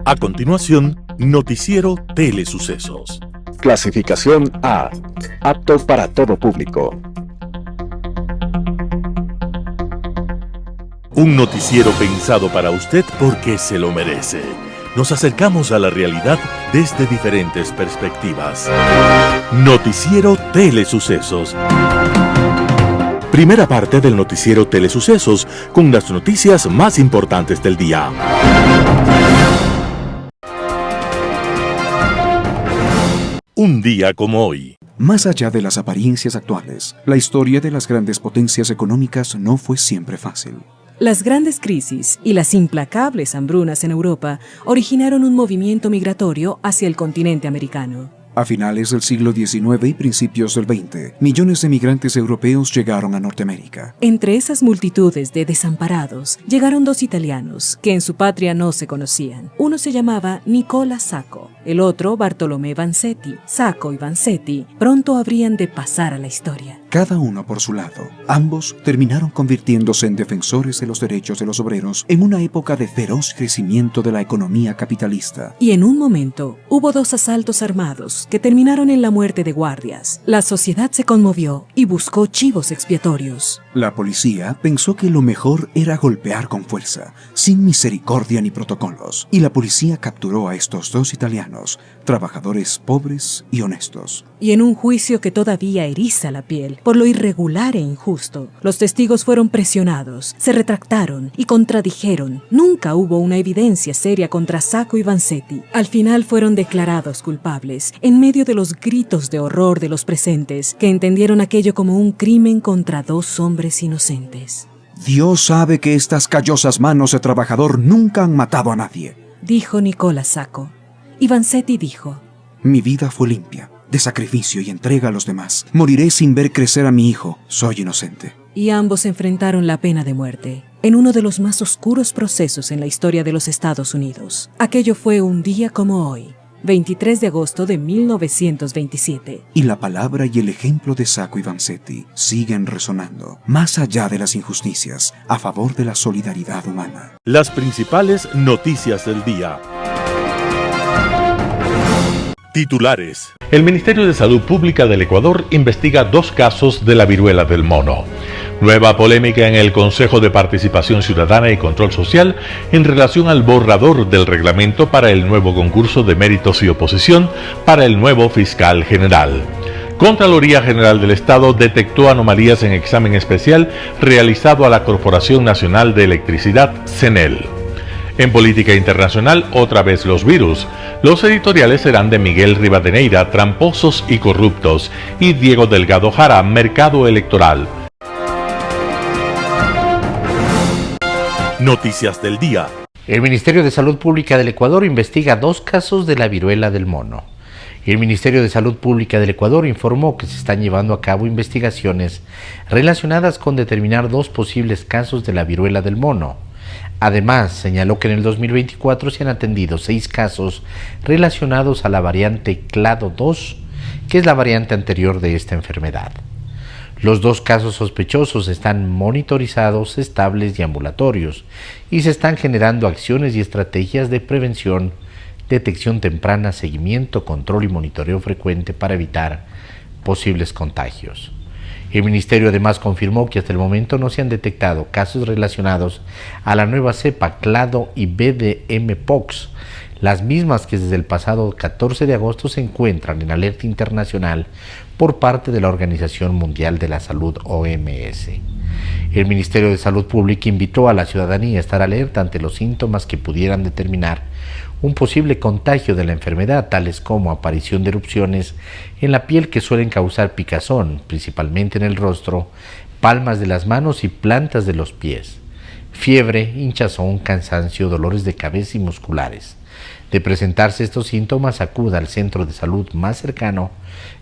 A continuación, Noticiero Telesucesos. Clasificación A. Apto para todo público. Un noticiero pensado para usted porque se lo merece. Nos acercamos a la realidad desde diferentes perspectivas. Noticiero Telesucesos. Primera parte del Noticiero Telesucesos con las noticias más importantes del día. Un día como hoy. Más allá de las apariencias actuales, la historia de las grandes potencias económicas no fue siempre fácil. Las grandes crisis y las implacables hambrunas en Europa originaron un movimiento migratorio hacia el continente americano. A finales del siglo XIX y principios del XX, millones de migrantes europeos llegaron a Norteamérica. Entre esas multitudes de desamparados, llegaron dos italianos que en su patria no se conocían. Uno se llamaba Nicola Sacco, el otro Bartolomé Vanzetti. Sacco y Vanzetti pronto habrían de pasar a la historia. Cada uno por su lado, ambos terminaron convirtiéndose en defensores de los derechos de los obreros en una época de feroz crecimiento de la economía capitalista. Y en un momento, hubo dos asaltos armados que terminaron en la muerte de guardias. La sociedad se conmovió y buscó chivos expiatorios. La policía pensó que lo mejor era golpear con fuerza, sin misericordia ni protocolos, y la policía capturó a estos dos italianos, trabajadores pobres y honestos. Y en un juicio que todavía eriza la piel, por lo irregular e injusto, los testigos fueron presionados, se retractaron y contradijeron. Nunca hubo una evidencia seria contra Sacco y Vanzetti. Al final fueron declarados culpables, en medio de los gritos de horror de los presentes, que entendieron aquello como un crimen contra dos hombres inocentes. Dios sabe que estas callosas manos de trabajador nunca han matado a nadie, dijo Nicola Sacco. Y Vanzetti dijo: mi vida fue limpia, de sacrificio y entrega a los demás. Moriré sin ver crecer a mi hijo. Soy inocente. Y ambos enfrentaron la pena de muerte, en uno de los más oscuros procesos en la historia de los Estados Unidos. Aquello fue un día como hoy, 23 de agosto de 1927. Y la palabra y el ejemplo de Sacco y Vanzetti siguen resonando, más allá de las injusticias, a favor de la solidaridad humana. Las principales noticias del día. Titulares. El Ministerio de Salud Pública del Ecuador investiga 2 casos de la viruela del mono. Nueva polémica en el Consejo de Participación Ciudadana y Control Social en relación al borrador del reglamento para el nuevo concurso de méritos y oposición para el nuevo fiscal general. Contraloría General del Estado detectó anomalías en examen especial realizado a la Corporación Nacional de Electricidad, CENEL. En política internacional, otra vez los virus. Los editoriales serán de Miguel Rivadeneira, Tramposos y Corruptos, y Diego Delgado Jara, Mercado Electoral. Noticias del día. El Ministerio de Salud Pública del Ecuador investiga 2 casos de la viruela del mono. El Ministerio de Salud Pública del Ecuador informó que se están llevando a cabo investigaciones relacionadas con determinar 2 posibles casos de la viruela del mono. Además, señaló que en el 2024 se han atendido 6 casos relacionados a la variante Clado 2, que es la variante anterior de esta enfermedad. Los 2 casos sospechosos están monitorizados, estables y ambulatorios, y se están generando acciones y estrategias de prevención, detección temprana, seguimiento, control y monitoreo frecuente para evitar posibles contagios. El Ministerio además confirmó que hasta el momento no se han detectado casos relacionados a la nueva cepa Clado y BDM-Pox, las mismas que desde el pasado 14 de agosto se encuentran en alerta internacional por parte de la Organización Mundial de la Salud, OMS. El Ministerio de Salud Pública invitó a la ciudadanía a estar alerta ante los síntomas que pudieran determinar un posible contagio de la enfermedad, tales como aparición de erupciones en la piel que suelen causar picazón, principalmente en el rostro, palmas de las manos y plantas de los pies, fiebre, hinchazón, cansancio, dolores de cabeza y musculares. De presentarse estos síntomas, acuda al centro de salud más cercano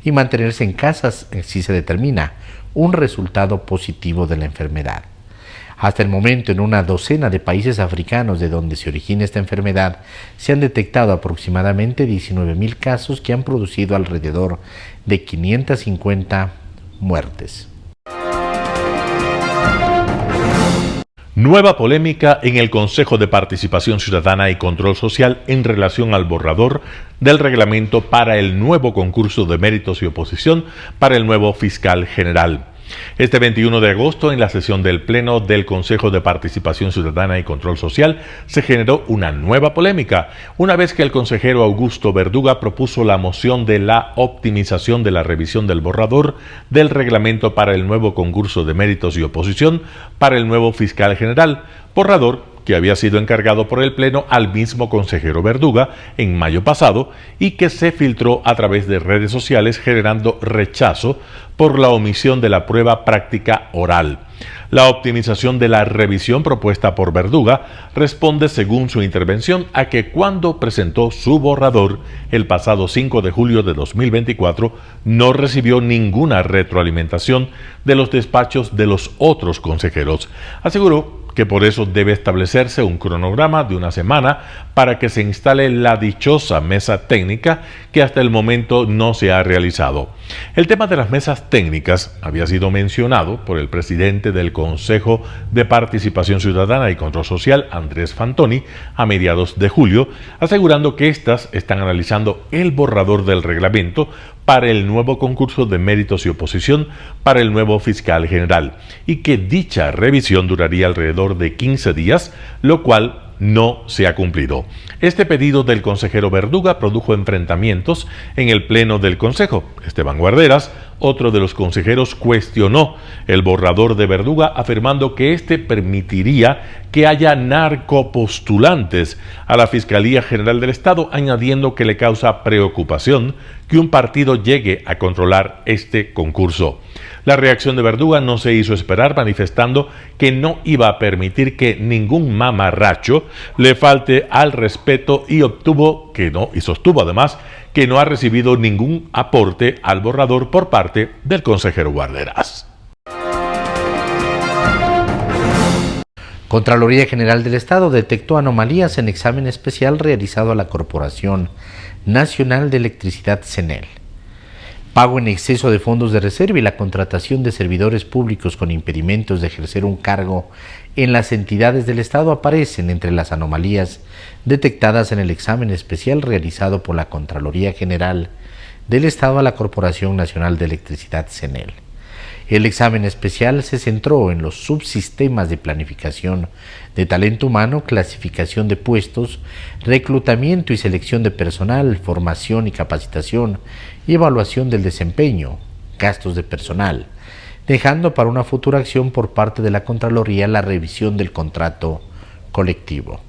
y mantenerse en casa si se determina un resultado positivo de la enfermedad. Hasta el momento, en una docena de países africanos de donde se origina esta enfermedad, se han detectado aproximadamente 19,000 casos que han producido alrededor de 550 muertes. Nueva polémica en el Consejo de Participación Ciudadana y Control Social en relación al borrador del reglamento para el nuevo concurso de méritos y oposición para el nuevo fiscal general. Este 21 de agosto, en la sesión del Pleno del Consejo de Participación Ciudadana y Control Social, se generó una nueva polémica, una vez que el consejero Augusto Verduga propuso la moción de la optimización de la revisión del borrador del reglamento para el nuevo concurso de méritos y oposición para el nuevo fiscal general, borrador que había sido encargado por el Pleno al mismo consejero Verduga en mayo pasado y que se filtró a través de redes sociales generando rechazo por la omisión de la prueba práctica oral. La optimización de la revisión propuesta por Verduga responde, según su intervención, a que cuando presentó su borrador el pasado 5 de julio de 2024 no recibió ninguna retroalimentación de los despachos de los otros consejeros. Aseguró que por eso debe establecerse un cronograma de una semana para que se instale la dichosa mesa técnica que hasta el momento no se ha realizado. El tema de las mesas técnicas había sido mencionado por el presidente del Consejo de Participación Ciudadana y Control Social, Andrés Fantoni, a mediados de julio, asegurando que éstas están analizando el borrador del reglamento para el nuevo concurso de méritos y oposición para el nuevo fiscal general y que dicha revisión duraría alrededor de 15 días, lo cual no se ha cumplido. Este pedido del consejero Verduga produjo enfrentamientos en el Pleno del Consejo. Esteban Guarderas, otro de los consejeros, cuestionó el borrador de Verduga, afirmando que este permitiría que haya narcopostulantes a la Fiscalía General del Estado, añadiendo que le causa preocupación que un partido llegue a controlar este concurso. La reacción de Verduga no se hizo esperar, manifestando que no iba a permitir que ningún mamarracho le falte al respeto y sostuvo además que no ha recibido ningún aporte al borrador por parte del consejero Guarderas. Contraloría General del Estado detectó anomalías en examen especial realizado a la Corporación Nacional de Electricidad CENEL. Pago en exceso de fondos de reserva y la contratación de servidores públicos con impedimentos de ejercer un cargo en las entidades del Estado aparecen entre las anomalías detectadas en el examen especial realizado por la Contraloría General del Estado a la Corporación Nacional de Electricidad CENEL. El examen especial se centró en los subsistemas de planificación de talento humano, clasificación de puestos, reclutamiento y selección de personal, formación y capacitación y evaluación del desempeño, gastos de personal, dejando para una futura acción por parte de la Contraloría la revisión del contrato colectivo.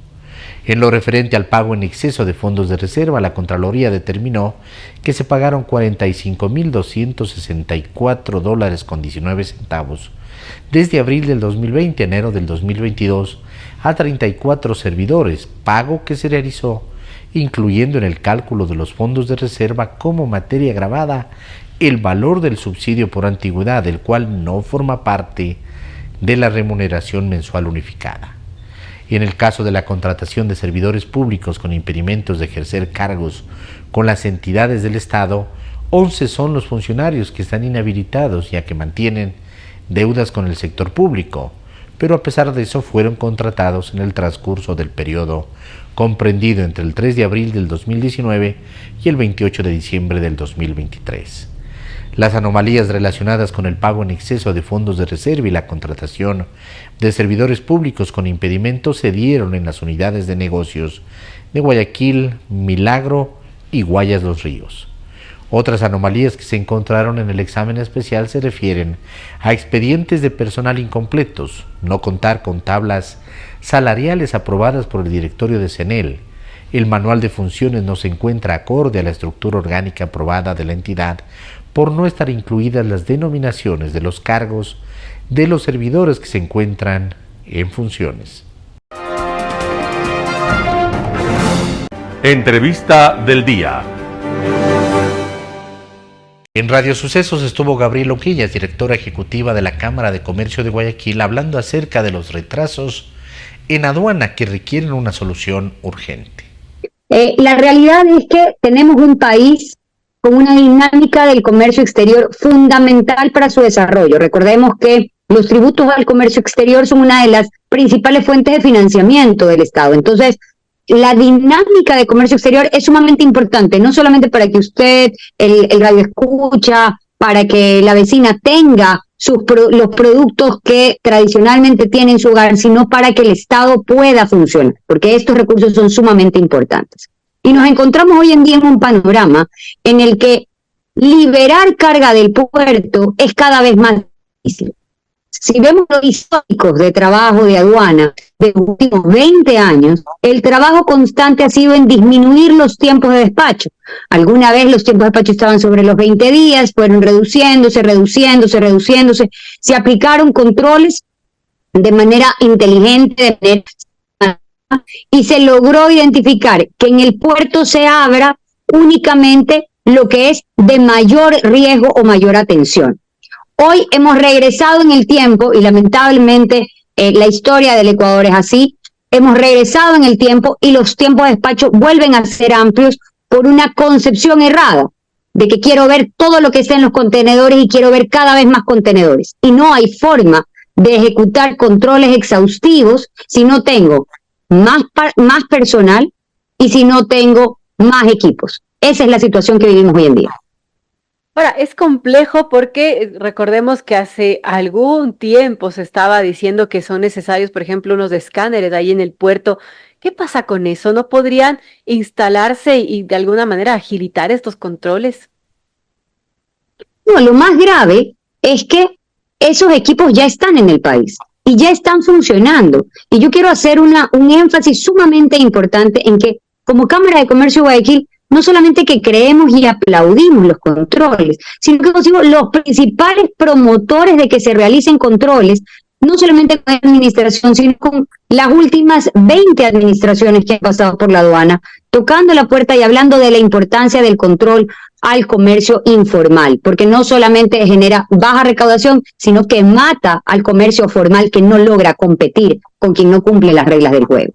En lo referente al pago en exceso de fondos de reserva, la Contraloría determinó que se pagaron $45,264.19 desde abril del 2020 a enero del 2022 a 34 servidores, pago que se realizó incluyendo en el cálculo de los fondos de reserva como materia gravada el valor del subsidio por antigüedad, el cual no forma parte de la remuneración mensual unificada. Y en el caso de la contratación de servidores públicos con impedimentos de ejercer cargos con las entidades del Estado, 11 son los funcionarios que están inhabilitados ya que mantienen deudas con el sector público, pero a pesar de eso fueron contratados en el transcurso del periodo comprendido entre el 3 de abril del 2019 y el 28 de diciembre del 2023. Las anomalías relacionadas con el pago en exceso de fondos de reserva y la contratación de servidores públicos con impedimentos se dieron en las unidades de negocios de Guayaquil, Milagro y Guayas Los Ríos. Otras anomalías que se encontraron en el examen especial se refieren a expedientes de personal incompletos, no contar con tablas salariales aprobadas por el directorio de CENEL, el manual de funciones no se encuentra acorde a la estructura orgánica aprobada de la entidad por no estar incluidas las denominaciones de los cargos de los servidores que se encuentran en funciones. Entrevista del día. En Radio Sucesos estuvo Gabriela Oquillas, directora ejecutiva de la Cámara de Comercio de Guayaquil, hablando acerca de los retrasos en aduana que requieren una solución urgente. La realidad es que tenemos un país con una dinámica del comercio exterior fundamental para su desarrollo. Recordemos que los tributos al comercio exterior son una de las principales fuentes de financiamiento del Estado. Entonces, la dinámica de comercio exterior es sumamente importante, no solamente para que usted, el radio escucha, para que la vecina tenga los productos que tradicionalmente tiene en su hogar, sino para que el Estado pueda funcionar, porque estos recursos son sumamente importantes. Y nos encontramos hoy en día en un panorama en el que liberar carga del puerto es cada vez más difícil. Si vemos los históricos de trabajo de aduana de los últimos 20 años, el trabajo constante ha sido en disminuir los tiempos de despacho. Alguna vez los tiempos de despacho estaban sobre los 20 días, fueron reduciéndose. Se aplicaron controles de manera inteligente, y se logró identificar que en el puerto se abra únicamente lo que es de mayor riesgo o mayor atención. Hoy hemos regresado en el tiempo, y lamentablemente la historia del Ecuador es así, hemos regresado en el tiempo y los tiempos de despacho vuelven a ser amplios por una concepción errada de que quiero ver todo lo que está en los contenedores y quiero ver cada vez más contenedores. Y no hay forma de ejecutar controles exhaustivos si no tengo más personal y si no tengo más equipos. Esa es la situación que vivimos hoy en día. Ahora, es complejo porque recordemos que hace algún tiempo se estaba diciendo que son necesarios, por ejemplo, unos escáneres ahí en el puerto. ¿Qué pasa con eso? ¿No podrían instalarse y de alguna manera agilitar estos controles? No, lo más grave es que esos equipos ya están en el país y ya están funcionando. Y yo quiero hacer un énfasis sumamente importante en que, como Cámara de Comercio de Guayaquil, no solamente que creemos y aplaudimos los controles, sino que consigo los principales promotores de que se realicen controles, no solamente con la administración, sino con las últimas 20 administraciones que han pasado por la aduana, tocando la puerta y hablando de la importancia del control al comercio informal, porque no solamente genera baja recaudación, sino que mata al comercio formal que no logra competir con quien no cumple las reglas del juego.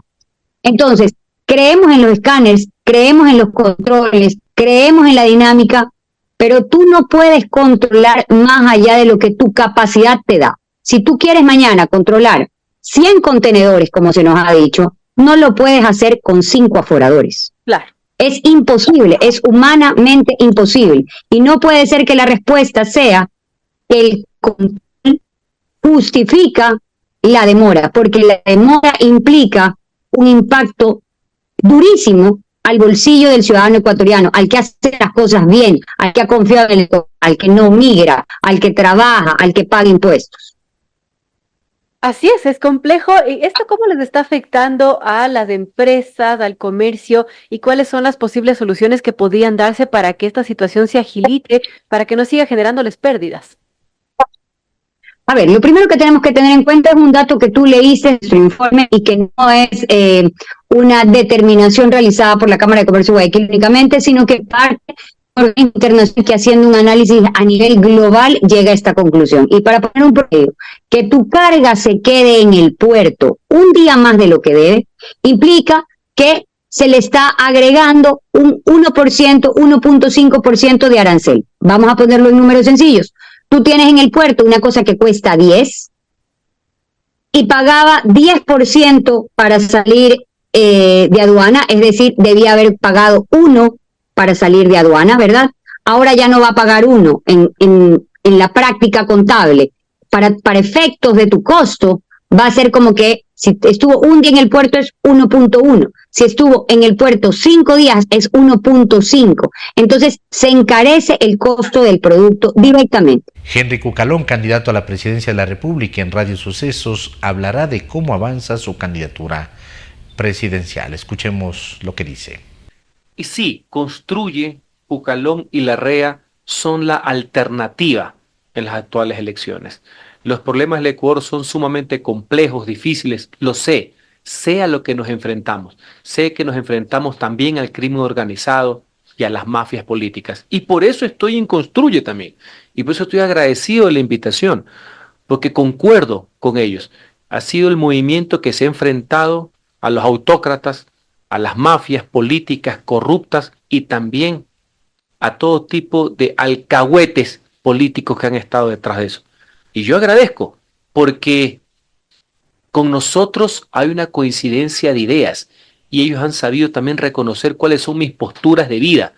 Entonces, creemos en los escáneres, creemos en los controles, creemos en la dinámica, pero tú no puedes controlar más allá de lo que tu capacidad te da. Si tú quieres mañana controlar 100 contenedores, como se nos ha dicho, no lo puedes hacer con 5 aforadores. Claro. Es imposible, es humanamente imposible. Y no puede ser que la respuesta sea que el control justifica la demora, porque la demora implica un impacto durísimo al bolsillo del ciudadano ecuatoriano, al que hace las cosas bien, al que ha confiado en el Ecuador, al que no migra, al que trabaja, al que paga impuestos. Así es complejo. ¿Y esto cómo les está afectando a las empresas, al comercio, y cuáles son las posibles soluciones que podrían darse para que esta situación se agilite, para que no siga generándoles pérdidas? A ver, lo primero que tenemos que tener en cuenta es un dato que tú leíste en su informe y que no es una determinación realizada por la Cámara de Comercio de Guayaquil únicamente, sino que parte de una organización internacional que, haciendo un análisis a nivel global, llega a esta conclusión. Y para poner un promedio, que tu carga se quede en el puerto un día más de lo que debe, implica que se le está agregando un 1%, 1.5% de arancel. Vamos a ponerlo en números sencillos. Tú tienes en el puerto una cosa que cuesta 10 y pagaba 10% para salir de aduana, es decir, debía haber pagado 1 para salir de aduana, ¿verdad? Ahora ya no va a pagar 1 en la práctica contable. Para efectos de tu costo, va a ser como que si estuvo un día en el puerto es 1.1. Si estuvo en el puerto 5 días es 1.5. Entonces se encarece el costo del producto directamente. Henry Cucalón, candidato a la presidencia de la República, en Radio Sucesos, hablará de cómo avanza su candidatura presidencial. Escuchemos lo que dice. Y sí, Construye, Cucalón y Larrea son la alternativa en las actuales elecciones. Los problemas del Ecuador son sumamente complejos, difíciles, lo sé a lo que nos enfrentamos. Sé que nos enfrentamos también al crimen organizado y a las mafias políticas. Y por eso estoy en Construye también. Y por eso estoy agradecido de la invitación, porque concuerdo con ellos. Ha sido el movimiento que se ha enfrentado a los autócratas, a las mafias políticas corruptas y también a todo tipo de alcahuetes políticos que han estado detrás de eso. Y yo agradezco, porque con nosotros hay una coincidencia de ideas y ellos han sabido también reconocer cuáles son mis posturas de vida,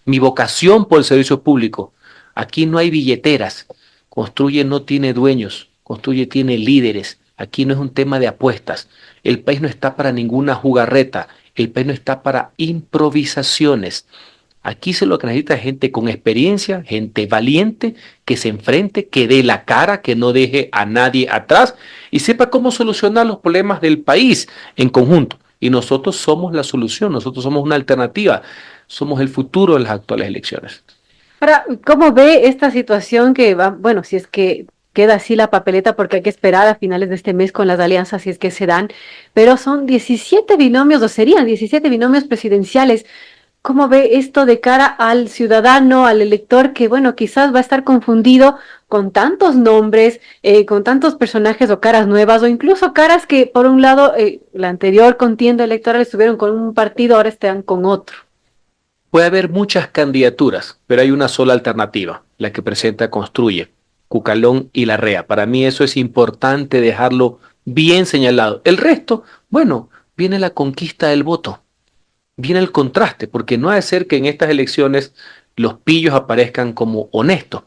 mi vocación por el servicio público. Aquí no hay billeteras, Construye no tiene dueños, Construye tiene líderes. Aquí no es un tema de apuestas. El país no está para ninguna jugarreta, el país no está para improvisaciones. Aquí se lo que necesita es gente con experiencia, gente valiente, que se enfrente, que dé la cara, que no deje a nadie atrás y sepa cómo solucionar los problemas del país en conjunto. Y nosotros somos la solución, nosotros somos una alternativa, somos el futuro de las actuales elecciones. Ahora, ¿cómo ve esta situación que va, bueno, si es que queda así la papeleta, porque hay que esperar a finales de este mes con las alianzas si es que se dan, pero son 17 binomios, o serían 17 binomios presidenciales? ¿Cómo ve esto de cara al ciudadano, al elector, que bueno, quizás va a estar confundido con tantos nombres, con tantos personajes o caras nuevas, o incluso caras que por un lado, la anterior contienda electoral estuvieron con un partido, ahora están con otro? Puede haber muchas candidaturas, pero hay una sola alternativa, la que presenta Construye, Cucalón y Larrea. Para mí eso es importante dejarlo bien señalado. El resto, bueno, viene la conquista del voto, viene el contraste, porque no ha de ser que en estas elecciones los pillos aparezcan como honestos.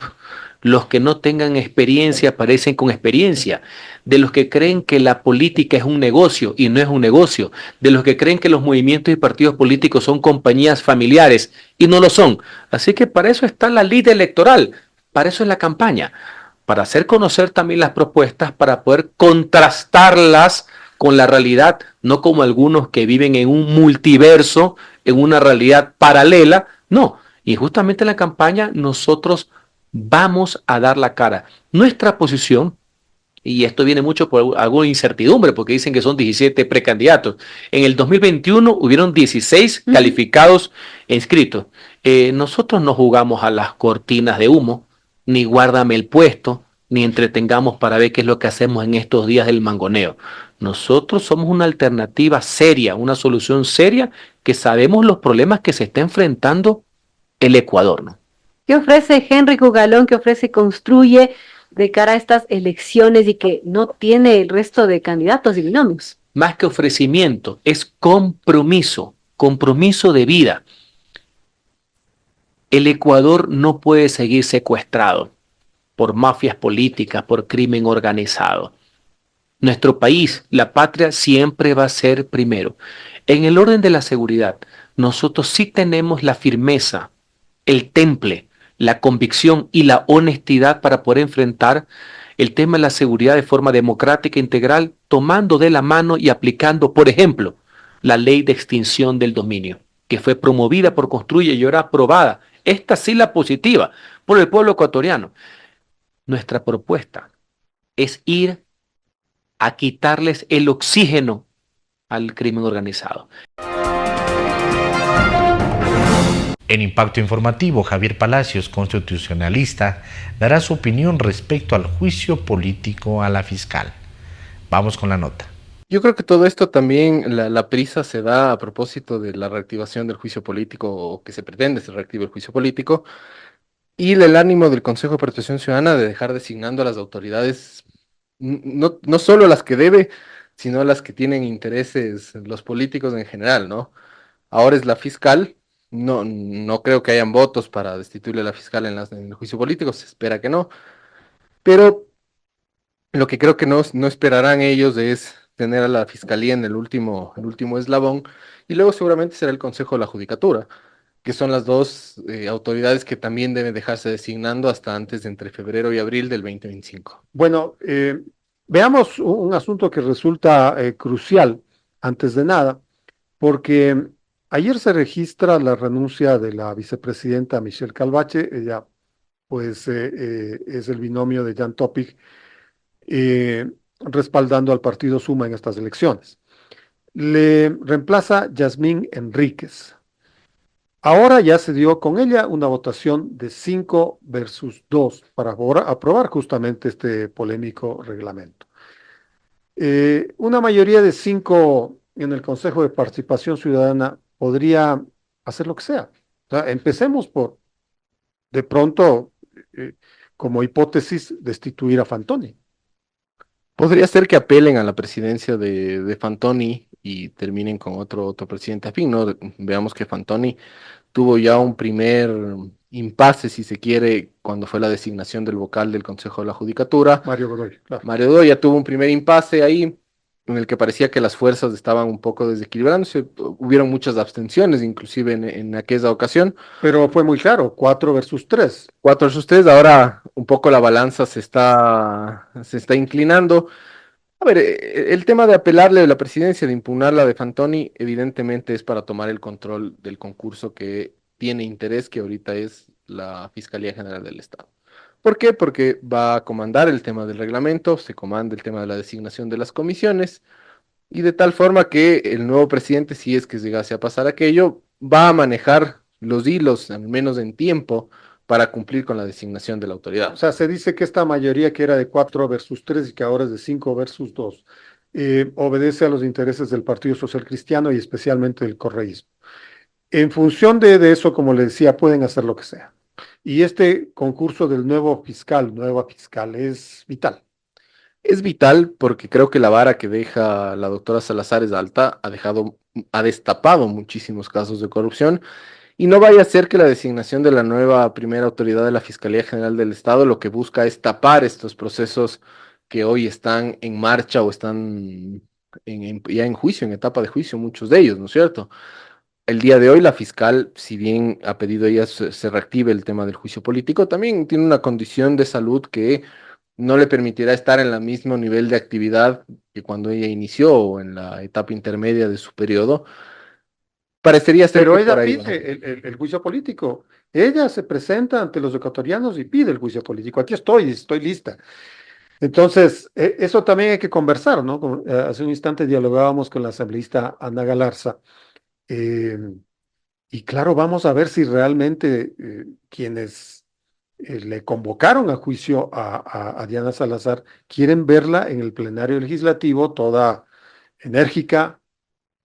Los que no tengan experiencia aparecen con experiencia. De los que creen que la política es un negocio y no es un negocio. De los que creen que los movimientos y partidos políticos son compañías familiares y no lo son. Así que para eso está la ley electoral, para eso es la campaña, para hacer conocer también las propuestas, para poder contrastarlas con la realidad, no como algunos que viven en un multiverso, en una realidad paralela, no. Y justamente en la campaña nosotros vamos a dar la cara. Nuestra posición, y esto viene mucho por alguna incertidumbre, porque dicen que son 17 precandidatos. En el 2021 hubieron 16 calificados e inscritos. Nosotros no jugamos a las cortinas de humo, ni guárdame el puesto, ni entretengamos para ver qué es lo que hacemos en estos días del mangoneo. Nosotros somos una alternativa seria, una solución seria, que sabemos los problemas que se está enfrentando el Ecuador, ¿no? ¿Qué ofrece Henry Cugalón? ¿Qué ofrece Construye de cara a estas elecciones y que no tiene el resto de candidatos y binomios? Más que ofrecimiento, es compromiso, compromiso de vida. El Ecuador no puede seguir secuestrado por mafias políticas, por crimen organizado. Nuestro país, la patria, siempre va a ser primero. En el orden de la seguridad, nosotros sí tenemos la firmeza, el temple, la convicción y la honestidad para poder enfrentar el tema de la seguridad de forma democrática e integral, tomando de la mano y aplicando, por ejemplo, la ley de extinción del dominio, que fue promovida por Construye y ahora aprobada. Esta sí la positiva por el pueblo ecuatoriano. Nuestra propuesta es ir a quitarles el oxígeno al crimen organizado. En Impacto Informativo, Javier Palacios, constitucionalista, dará su opinión respecto al juicio político a la fiscal. Vamos con la nota. Yo creo que todo esto también, la prisa se da a propósito de la reactivación del juicio político, o que se pretende se reactive el juicio político, y el ánimo del Consejo de Participación Ciudadana de dejar designando a las autoridades, no solo las que debe, sino las que tienen intereses, los políticos en general, ¿no? Ahora es la fiscal. No creo que hayan votos para destituirle a la fiscal en el juicio político, se espera que no, pero lo que creo que no esperarán ellos es tener a la fiscalía en el último eslabón, y luego seguramente será el Consejo de la Judicatura, que son las dos autoridades que también deben dejarse designando hasta antes de entre febrero y abril del 2025. Bueno, veamos un asunto que resulta crucial antes de nada, porque ayer se registra la renuncia de la vicepresidenta Michelle Calvache. Ella, pues, es el binomio de Jan Topic, respaldando al partido Suma en estas elecciones. Le reemplaza Yasmín Enríquez. Ahora ya se dio con ella una votación de 5 versus 2 para aprobar justamente este polémico reglamento. Una mayoría de 5 en el Consejo de Participación Ciudadana podría hacer lo que sea. O sea, empecemos por, de pronto, como hipótesis, destituir a Fantoni. Podría ser que apelen a la presidencia de Fantoni y terminen con otro presidente afín, ¿no? Veamos que Fantoni tuvo ya un primer impasse, si se quiere, cuando fue la designación del vocal del Consejo de la Judicatura. Mario Godoy, claro. Mario Godoy ya tuvo un primer impasse ahí, en el que parecía que las fuerzas estaban un poco desequilibrándose. Hubieron muchas abstenciones, inclusive en aquella ocasión. Pero fue muy claro, 4 versus 3. 4 versus 3, ahora un poco la balanza se está inclinando. A ver, el tema de apelarle a la presidencia, de impugnarla de Fantoni, evidentemente es para tomar el control del concurso que tiene interés, que ahorita es la Fiscalía General del Estado. ¿Por qué? Porque va a comandar el tema del reglamento, se comanda el tema de la designación de las comisiones, y de tal forma que el nuevo presidente, si es que llegase a pasar aquello, va a manejar los hilos, al menos en tiempo, para cumplir con la designación de la autoridad. O sea, se dice que esta mayoría que era de 4 versus 3 y que ahora es de 5 versus 2, obedece a los intereses del Partido Social Cristiano y especialmente del correísmo. En función de eso, como le decía, pueden hacer lo que sea. Y este concurso del nueva fiscal, es vital. Es vital porque creo que la vara que deja la doctora Salazar es alta, ha destapado muchísimos casos de corrupción, y no vaya a ser que la designación de la nueva primera autoridad de la Fiscalía General del Estado lo que busca es tapar estos procesos que hoy están en marcha o están ya en juicio, en etapa de juicio, muchos de ellos, ¿no es cierto? El día de hoy la fiscal, si bien ha pedido ella se reactive el tema del juicio político, también tiene una condición de salud que no le permitirá estar en el mismo nivel de actividad que cuando ella inició o en la etapa intermedia de su periodo. Parecería ser Pero que por ella ahí va. pide el juicio político. Ella se presenta ante los ecuatorianos y pide el juicio político. Aquí estoy lista. Entonces, eso también hay que conversar, ¿no? Hace un instante dialogábamos con la asambleísta Ana Galarza. eh, y claro, vamos a ver si realmente quienes le convocaron a juicio a Diana Salazar quieren verla en el plenario legislativo toda enérgica,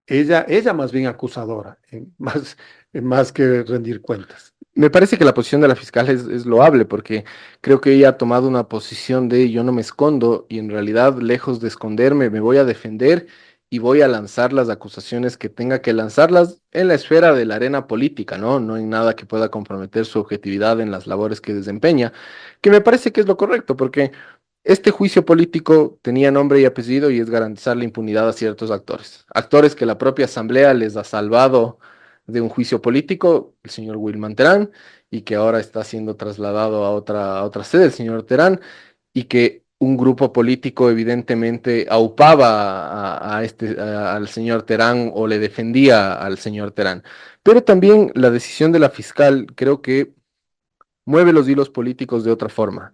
ella más bien acusadora, más que rendir cuentas. Me parece que la posición de la fiscal es loable porque creo que ella ha tomado una posición de yo no me escondo y en realidad lejos de esconderme me voy a defender y voy a lanzar las acusaciones que tenga que lanzarlas en la esfera de la arena política, ¿no? No hay nada que pueda comprometer su objetividad en las labores que desempeña, que me parece que es lo correcto porque este juicio político tenía nombre y apellido y es garantizar la impunidad a ciertos actores. Actores que la propia Asamblea les ha salvado de un juicio político, el señor Wilman Terán, y que ahora está siendo trasladado a otra sede, el señor Terán, y que un grupo político evidentemente aupaba al señor Terán o le defendía al señor Terán. Pero también la decisión de la fiscal creo que mueve los hilos políticos de otra forma.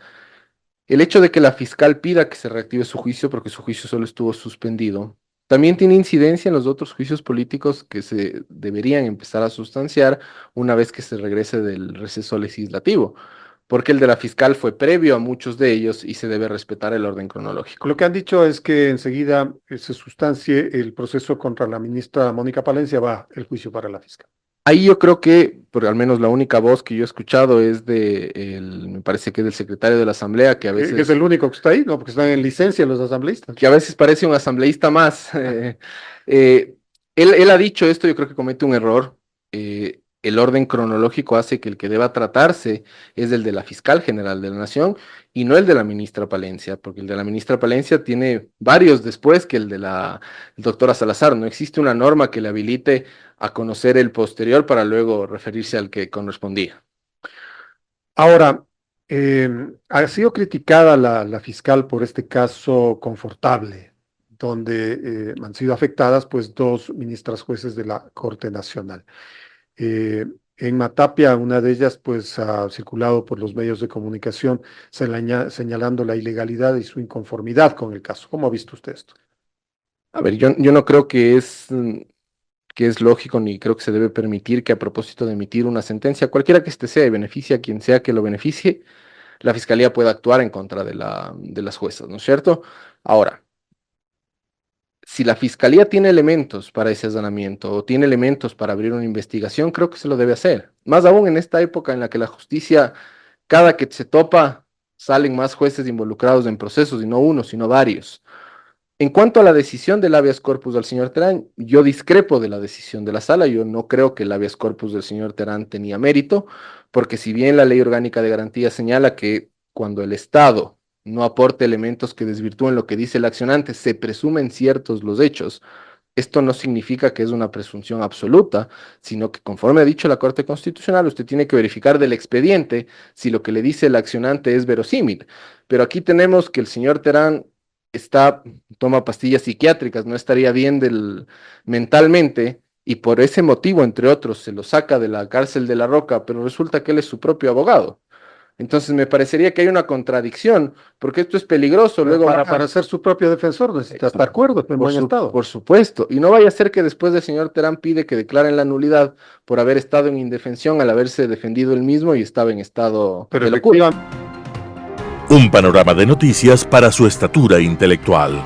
El hecho de que la fiscal pida que se reactive su juicio, porque su juicio solo estuvo suspendido, también tiene incidencia en los otros juicios políticos que se deberían empezar a sustanciar una vez que se regrese del receso legislativo, porque el de la fiscal fue previo a muchos de ellos y se debe respetar el orden cronológico. Lo que han dicho es que enseguida se sustancie el proceso contra la ministra Mónica Palencia, va el juicio para la fiscal. Ahí yo creo que, por al menos la única voz que yo he escuchado es me parece que es del secretario de la Asamblea, que a veces... Que es el único que está ahí, ¿no? Porque están en licencia los asambleístas. Que a veces parece un asambleísta más. Él ha dicho esto, yo creo que comete un error. El orden cronológico hace que el que deba tratarse es el de la fiscal general de la Nación y no el de la ministra Palencia, porque el de la ministra Palencia tiene varios después que el de la doctora Salazar. No existe una norma que le habilite a conocer el posterior para luego referirse al que correspondía. Ahora, ha sido criticada la fiscal por este caso confortable, donde han sido afectadas pues 2 ministras jueces de la Corte Nacional. En Matapia, una de ellas pues ha circulado por los medios de comunicación señalando la ilegalidad y su inconformidad con el caso. ¿Cómo ha visto usted esto? A ver, yo no creo que es lógico ni creo que se debe permitir que a propósito de emitir una sentencia, cualquiera que éste sea y beneficie a quien sea que lo beneficie, la fiscalía pueda actuar en contra de las juezas, ¿no es cierto? Ahora, si la fiscalía tiene elementos para ese allanamiento o tiene elementos para abrir una investigación, creo que se lo debe hacer. Más aún en esta época en la que la justicia, cada que se topa, salen más jueces involucrados en procesos, y no uno, sino varios. En cuanto a la decisión del habeas corpus del señor Terán, yo discrepo de la decisión de la sala. Yo no creo que el habeas corpus del señor Terán tenía mérito, porque si bien la Ley Orgánica de Garantía señala que cuando el Estado no aporte elementos que desvirtúen lo que dice el accionante, se presumen ciertos los hechos, esto no significa que es una presunción absoluta, sino que conforme ha dicho la Corte Constitucional, usted tiene que verificar del expediente si lo que le dice el accionante es verosímil. Pero aquí tenemos que el señor Terán toma pastillas psiquiátricas, no estaría bien mentalmente, y por ese motivo, entre otros, se lo saca de la cárcel de La Roca, pero resulta que él es su propio abogado. Entonces me parecería que hay una contradicción, porque esto es peligroso. Pero Luego para ser su propio defensor necesita estar cuerdo, en buen estado. por supuesto, y no vaya a ser que después el señor Terán pide que declaren la nulidad por haber estado en indefensión al haberse defendido él mismo y estaba en estado Pero de locura. Un panorama de noticias para su estatura intelectual.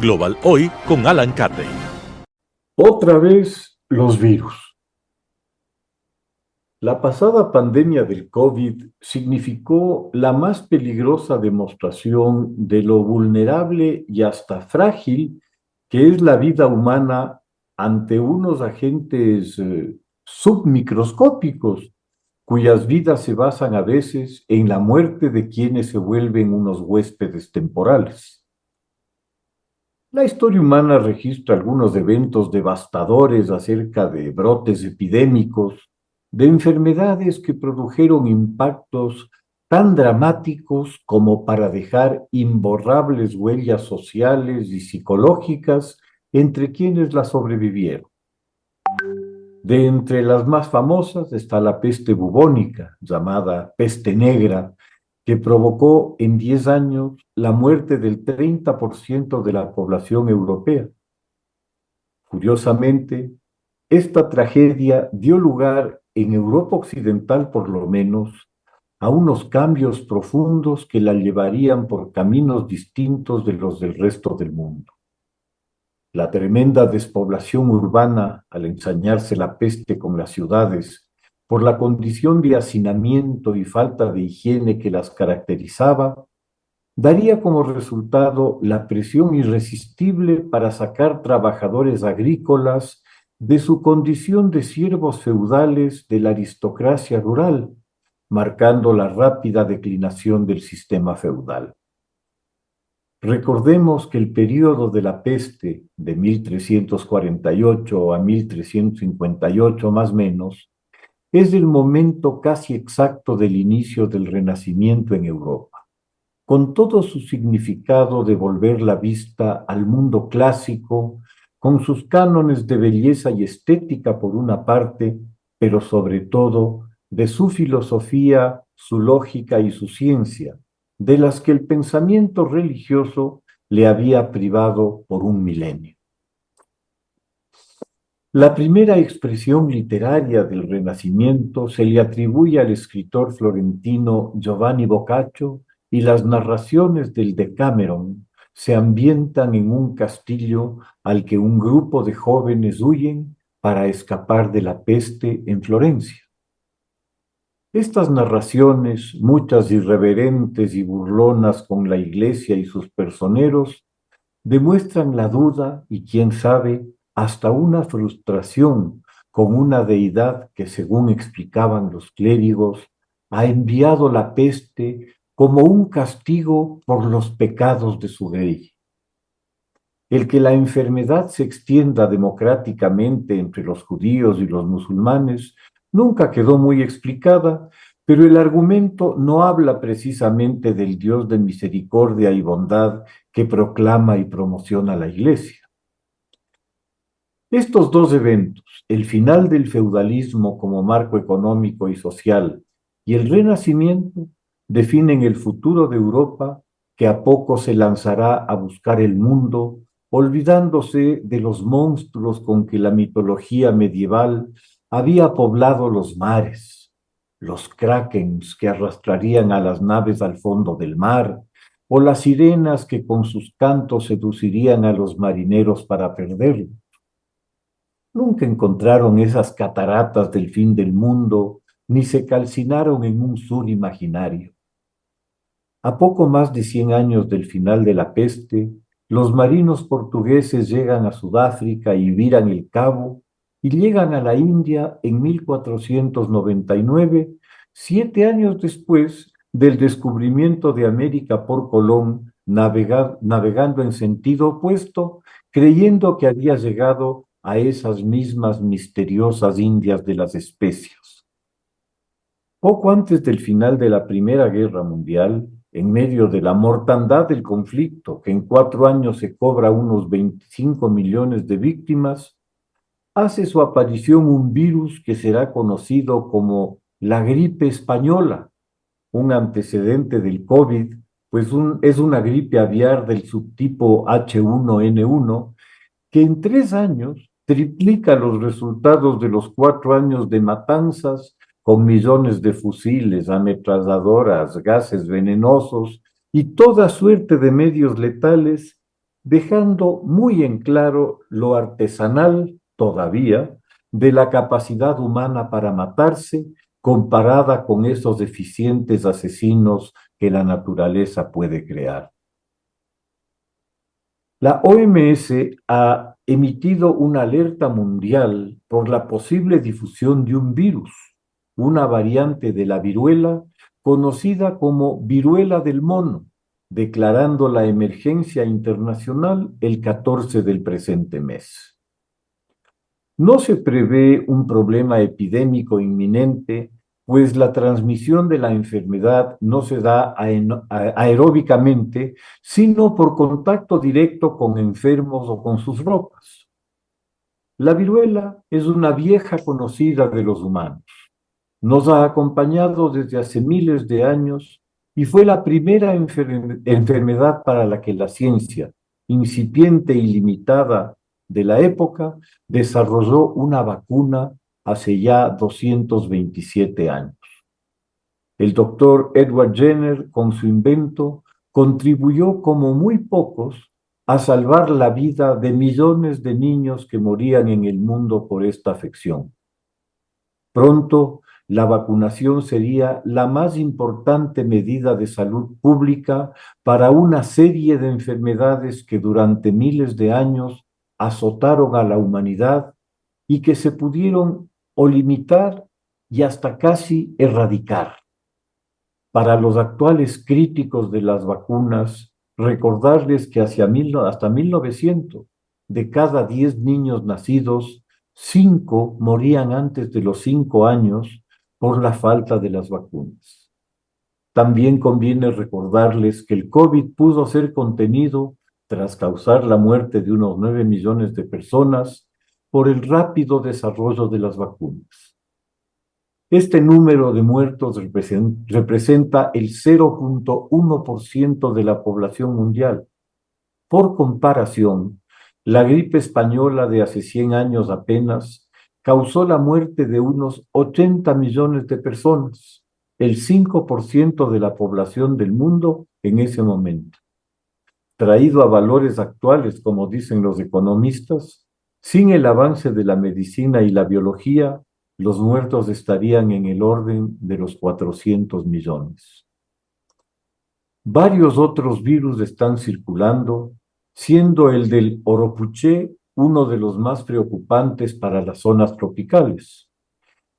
Global Hoy con Alan Carney. Otra vez los virus. La pasada pandemia del COVID significó la más peligrosa demostración de lo vulnerable y hasta frágil que es la vida humana ante unos agentes submicroscópicos, cuyas vidas se basan a veces en la muerte de quienes se vuelven unos huéspedes temporales. La historia humana registra algunos eventos devastadores acerca de brotes epidémicos, de enfermedades que produjeron impactos tan dramáticos como para dejar imborrables huellas sociales y psicológicas entre quienes la sobrevivieron. De entre las más famosas está la peste bubónica, llamada peste negra, que provocó en 10 años la muerte del 30% de la población europea. Curiosamente, esta tragedia dio lugar, en Europa Occidental por lo menos, a unos cambios profundos que la llevarían por caminos distintos de los del resto del mundo. La tremenda despoblación urbana, al ensañarse la peste con las ciudades, por la condición de hacinamiento y falta de higiene que las caracterizaba, daría como resultado la presión irresistible para sacar trabajadores agrícolas de su condición de siervos feudales de la aristocracia rural, marcando la rápida declinación del sistema feudal. Recordemos que el período de la peste, de 1348 a 1358 más o menos, es el momento casi exacto del inicio del Renacimiento en Europa, con todo su significado de volver la vista al mundo clásico, con sus cánones de belleza y estética por una parte, pero sobre todo de su filosofía, su lógica y su ciencia, de las que el pensamiento religioso le había privado por un milenio. La primera expresión literaria del Renacimiento se le atribuye al escritor florentino Giovanni Boccaccio, y las narraciones del Decameron se ambientan en un castillo al que un grupo de jóvenes huyen para escapar de la peste en Florencia. Estas narraciones, muchas irreverentes y burlonas con la Iglesia y sus personeros, demuestran la duda y, quién sabe, hasta una frustración con una deidad que, según explicaban los clérigos, ha enviado la peste como un castigo por los pecados de su rey. El que la enfermedad se extienda democráticamente entre los judíos y los musulmanes nunca quedó muy explicada, pero el argumento no habla precisamente del Dios de misericordia y bondad que proclama y promociona la Iglesia. Estos dos eventos, el final del feudalismo como marco económico y social y el Renacimiento, definen el futuro de Europa, que a poco se lanzará a buscar el mundo, olvidándose de los monstruos con que la mitología medieval había poblado los mares, los krakens que arrastrarían a las naves al fondo del mar, o las sirenas que con sus cantos seducirían a los marineros para perderlos. Nunca encontraron esas cataratas del fin del mundo, ni se calcinaron en un sur imaginario. A poco más de 100 años del final de la peste, los marinos portugueses llegan a Sudáfrica y viran el Cabo y llegan a la India en 1499, 7 años después del descubrimiento de América por Colón, navegando en sentido opuesto, creyendo que había llegado a esas mismas misteriosas Indias de las especias. Poco antes del final de la Primera Guerra Mundial, en medio de la mortandad del conflicto, que en 4 años se cobra unos 25 millones de víctimas, hace su aparición un virus que será conocido como la gripe española, un antecedente del COVID, pues es una gripe aviar del subtipo H1N1, que en 3 años triplica los resultados de los 4 años de matanzas con millones de fusiles, ametralladoras, gases venenosos y toda suerte de medios letales, dejando muy en claro lo artesanal todavía de la capacidad humana para matarse comparada con esos eficientes asesinos que la naturaleza puede crear. La OMS ha emitido una alerta mundial por la posible difusión de un virus, una variante de la viruela conocida como viruela del mono, declarando la emergencia internacional el 14 del presente mes. No se prevé un problema epidémico inminente, pues la transmisión de la enfermedad no se da aeróbicamente, sino por contacto directo con enfermos o con sus ropas. La viruela es una vieja conocida de los humanos. Nos ha acompañado desde hace miles de años y fue la primera enfermedad para la que la ciencia, incipiente y limitada de la época, desarrolló una vacuna hace ya 227 años. El doctor Edward Jenner, con su invento, contribuyó como muy pocos a salvar la vida de millones de niños que morían en el mundo por esta afección. Pronto, la vacunación sería la más importante medida de salud pública para una serie de enfermedades que durante miles de años azotaron a la humanidad y que se pudieron o limitar y hasta casi erradicar. Para los actuales críticos de las vacunas, recordarles que hasta 1900, de cada 10 niños nacidos, 5 morían antes de los 5 años por la falta de las vacunas. También conviene recordarles que el COVID pudo ser contenido tras causar la muerte de unos 9 millones de personas por el rápido desarrollo de las vacunas. Este número de muertos representa el 0.1% de la población mundial. Por comparación, la gripe española de hace 100 años apenas causó la muerte de unos 80 millones de personas, el 5% de la población del mundo en ese momento. Traído a valores actuales, como dicen los economistas, sin el avance de la medicina y la biología, los muertos estarían en el orden de los 400 millones. Varios otros virus están circulando, siendo el del Oropuché uno de los más preocupantes para las zonas tropicales.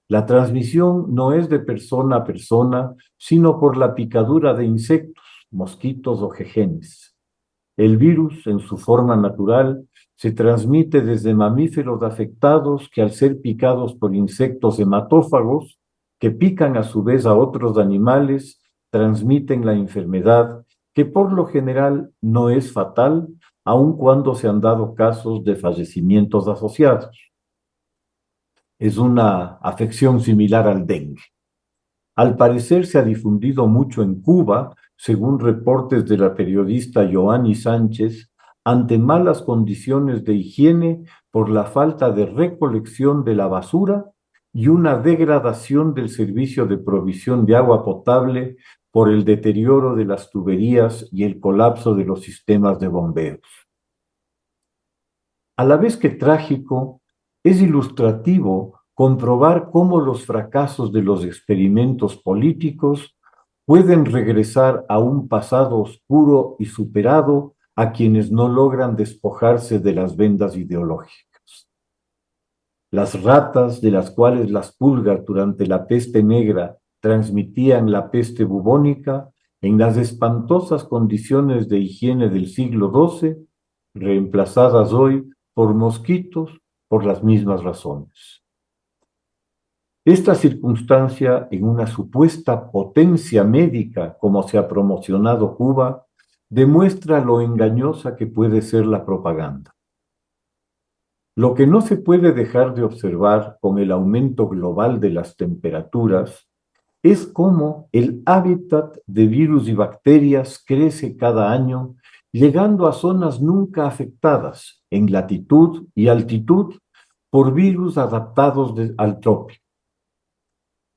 La transmisión no es de persona a persona, sino por la picadura de insectos, mosquitos o jejenes. El virus, en su forma natural, se transmite desde mamíferos afectados que al ser picados por insectos hematófagos, que pican a su vez a otros animales, transmiten la enfermedad, que por lo general no es fatal, aun cuando se han dado casos de fallecimientos asociados. Es una afección similar al dengue. Al parecer se ha difundido mucho en Cuba, según reportes de la periodista Joanny Sánchez, ante malas condiciones de higiene por la falta de recolección de la basura y una degradación del servicio de provisión de agua potable por el deterioro de las tuberías y el colapso de los sistemas de bombeos. A la vez que trágico, Es ilustrativo comprobar cómo los fracasos de los experimentos políticos pueden regresar a un pasado oscuro y superado a quienes no logran despojarse de las vendas ideológicas. Las ratas de las cuales las pulgas durante la peste negra transmitían la peste bubónica, en las espantosas condiciones de higiene del siglo XII, reemplazadas hoy por mosquitos por las mismas razones. Esta circunstancia, en una supuesta potencia médica como se ha promocionado Cuba, demuestra lo engañosa que puede ser la propaganda. Lo que no se puede dejar de observar con el aumento global de las temperaturas es cómo el hábitat de virus y bacterias crece cada año, llegando a zonas nunca afectadas en latitud y altitud por virus adaptados al trópico.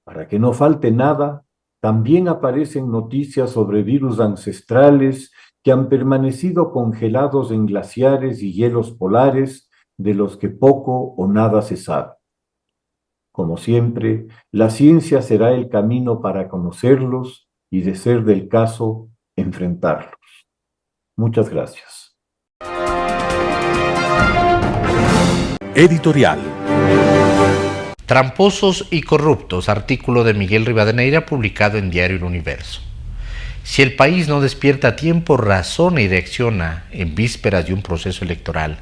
Para que no falte nada, también aparecen noticias sobre virus ancestrales que han permanecido congelados en glaciares y hielos polares, de los que poco o nada se sabe. Como siempre, la ciencia será el camino para conocerlos y, de ser del caso, enfrentarlos. Muchas gracias. Editorial. Tramposos y corruptos, artículo de Miguel Rivadeneira publicado en Diario El Universo. Si el país no despierta a tiempo, razona y reacciona en vísperas de un proceso electoral,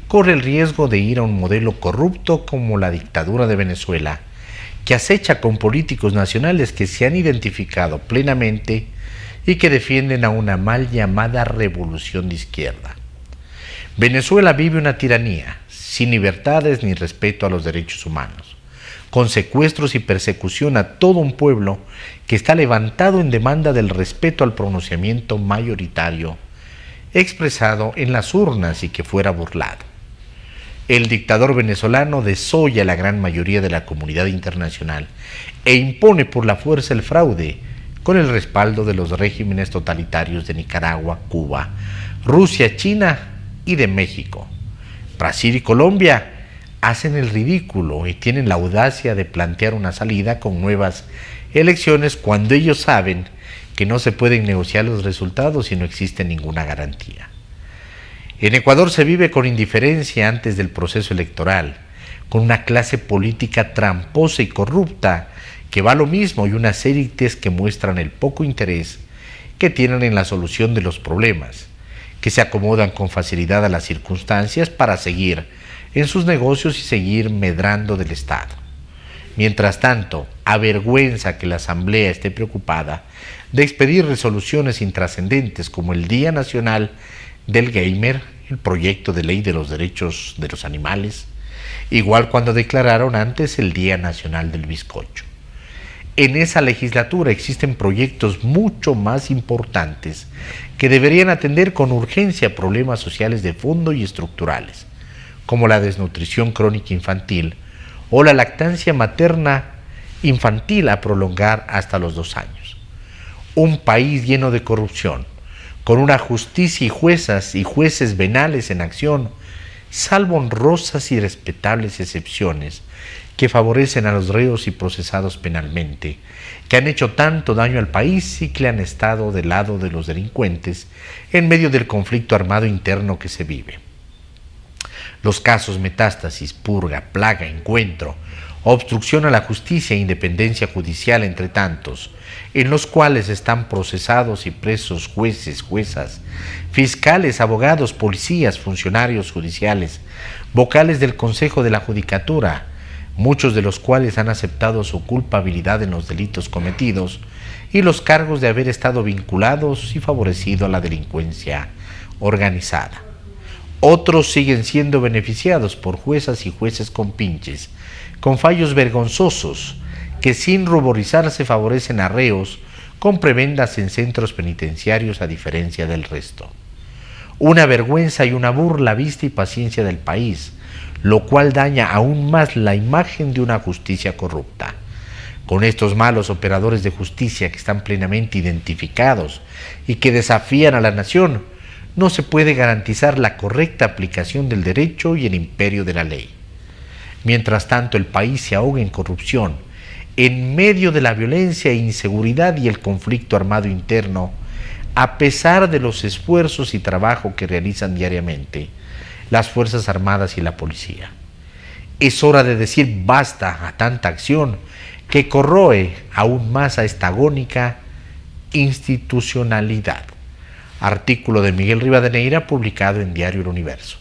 corre el riesgo de ir a un modelo corrupto como la dictadura de Venezuela, que acecha con políticos nacionales que se han identificado plenamente y que defienden a una mal llamada revolución de izquierda. Venezuela vive una tiranía, sin libertades ni respeto a los derechos humanos, con secuestros y persecución a todo un pueblo que está levantado en demanda del respeto al pronunciamiento mayoritario expresado en las urnas y que fuera burlado. El dictador venezolano desolla a la gran mayoría de la comunidad internacional e impone por la fuerza el fraude con el respaldo de los regímenes totalitarios de Nicaragua, Cuba, Rusia, China y de México. Brasil y Colombia hacen el ridículo y tienen la audacia de plantear una salida con nuevas elecciones cuando ellos saben que no se pueden negociar los resultados y no existe ninguna garantía. En Ecuador se vive con indiferencia antes del proceso electoral, con una clase política tramposa y corrupta que va a lo mismo y unas élites que muestran el poco interés que tienen en la solución de los problemas, que se acomodan con facilidad a las circunstancias para seguir en sus negocios y seguir medrando del Estado. Mientras tanto, avergüenza que la Asamblea esté preocupada de expedir resoluciones intrascendentes como el Día Nacional del Gamer, el proyecto de ley de los derechos de los animales, igual cuando declararon antes el Día Nacional del Bizcocho. En esa legislatura existen proyectos mucho más importantes que deberían atender con urgencia problemas sociales de fondo y estructurales, como la desnutrición crónica infantil o la lactancia materna infantil a prolongar hasta los 2 años. Un país lleno de corrupción, con una justicia y jueces venales en acción, salvo honrosas y respetables excepciones que favorecen a los reos y procesados penalmente, que han hecho tanto daño al país y que han estado del lado de los delincuentes en medio del conflicto armado interno que se vive. Los casos Metástasis, Purga, Plaga, Encuentro, obstrucción a la justicia e independencia judicial, entre tantos, en los cuales están procesados y presos jueces, juezas, fiscales, abogados, policías, funcionarios judiciales, vocales del Consejo de la Judicatura, muchos de los cuales han aceptado su culpabilidad en los delitos cometidos y los cargos de haber estado vinculados y favorecido a la delincuencia organizada. Otros siguen siendo beneficiados por juezas y jueces compinches, con fallos vergonzosos, que sin ruborizarse favorecen a reos con prebendas en centros penitenciarios a diferencia del resto. Una vergüenza y una burla vista y paciencia del país, lo cual daña aún más la imagen de una justicia corrupta. Con estos malos operadores de justicia que están plenamente identificados y que desafían a la nación, no se puede garantizar la correcta aplicación del derecho y el imperio de la ley. Mientras tanto, el país se ahoga en corrupción. En medio de la violencia e inseguridad y el conflicto armado interno, a pesar de los esfuerzos y trabajo que realizan diariamente las Fuerzas Armadas y la policía. Es hora de decir basta a tanta acción que corroe aún más a esta agónica institucionalidad. Artículo de Miguel Rivadeneira publicado en Diario El Universo.